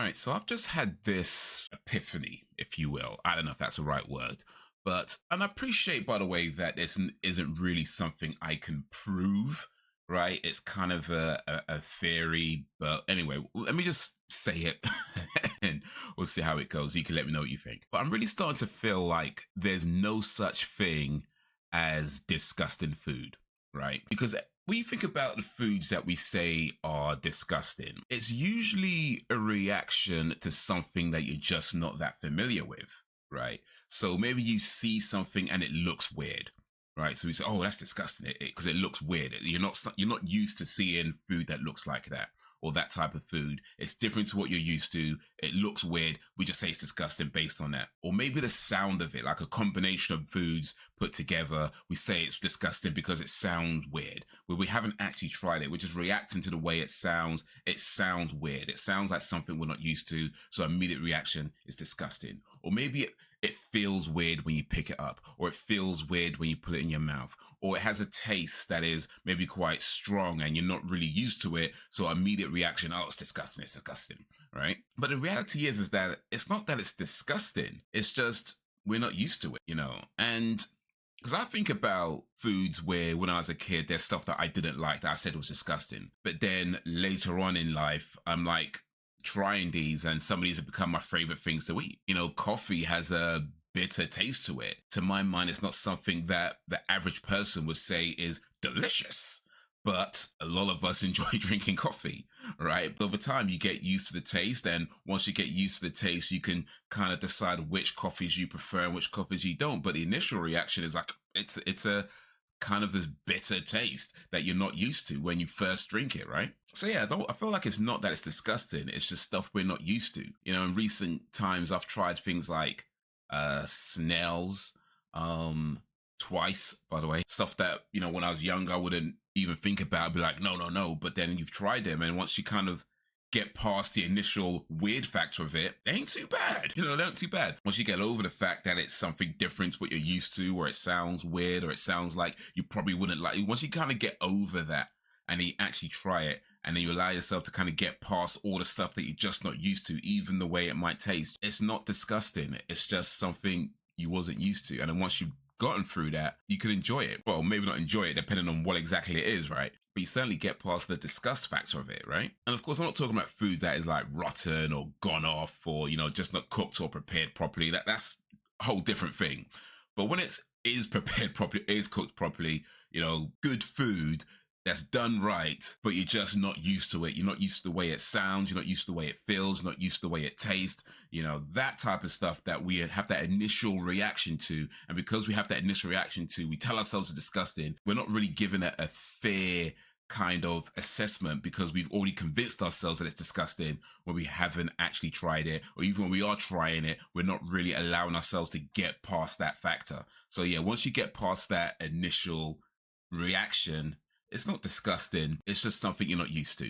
All right, so I've just had this epiphany, if you will. I don't know if that's the right word, but and I appreciate, by the way, that isn't really something I can prove, right? It's kind of a theory, but anyway, let me just say it, and we'll see how it goes. You can let me know what you think. But I'm really starting to feel like there's no such thing as disgusting food, right? Because when you think about the foods that we say are disgusting, it's usually a reaction to something that you're just not that familiar with, right? So maybe you see something and it looks weird, right? So we say, "Oh, that's disgusting," because it looks weird. You're not used to seeing food that looks like that or that type of food. It's different to what you're used to. It looks weird. We just say it's disgusting based on that. Or maybe the sound of it, like a combination of foods put together, we say it's disgusting because it sounds weird. Where we haven't actually tried it. We're just reacting to the way it sounds. It sounds weird. It sounds like something we're not used to. So immediate reaction is disgusting. Or maybe it feels weird when you pick it up, or it feels weird when you put it in your mouth, or it has a taste that is maybe quite strong and you're not really used to it. So immediate reaction, oh, it's disgusting, right? But the reality is that it's not that it's disgusting. It's just we're not used to it. And because I think about foods where when I was a kid, there's stuff that I didn't like that I said was disgusting. But then later on in life, I'm like, trying these, and some of these have become my favorite things to eat. Coffee has a bitter taste to it. To my mind, it's not something that the average person would say is delicious, but a lot of us enjoy drinking coffee, right? But over time, you get used to the taste, and once you get used to the taste, you can kind of decide which coffees you prefer and which coffees you don't. But the initial reaction is like it's a kind of this bitter taste that you're not used to when you first drink it, right? So yeah, I feel like it's not that it's disgusting. It's just stuff we're not used to. In recent times, I've tried things like snails, twice, by the way. Stuff that, when I was younger, I wouldn't even think about. I'd be like, no, no, no. But then you've tried them, and once you kind of get past the initial weird factor of it, they ain't too bad. They aren't too bad. Once you get over the fact that it's something different to what you're used to, or it sounds weird, or it sounds like you probably wouldn't like it, once you kind of get over that and then you actually try it, and then you allow yourself to kind of get past all the stuff that you're just not used to, even the way it might taste, it's not disgusting. It's just something you wasn't used to. And then once you've gotten through that, you could enjoy it. Well, maybe not enjoy it, depending on what exactly it is, right? But you certainly get past the disgust factor of it, right? And of course, I'm not talking about food that is like rotten or gone off, or, just not cooked or prepared properly. That's a whole different thing. But when it is prepared properly, is cooked properly, good food that's done right, but you're just not used to it. You're not used to the way it sounds. You're not used to the way it feels. You're not used to the way it tastes. That type of stuff that we have that initial reaction to. And because we have that initial reaction to, we tell ourselves it's disgusting. We're not really giving it a fair kind of assessment, because we've already convinced ourselves that it's disgusting when we haven't actually tried it. Or even when we are trying it, we're not really allowing ourselves to get past that factor. So yeah, once you get past that initial reaction, it's not disgusting. It's just something you're not used to.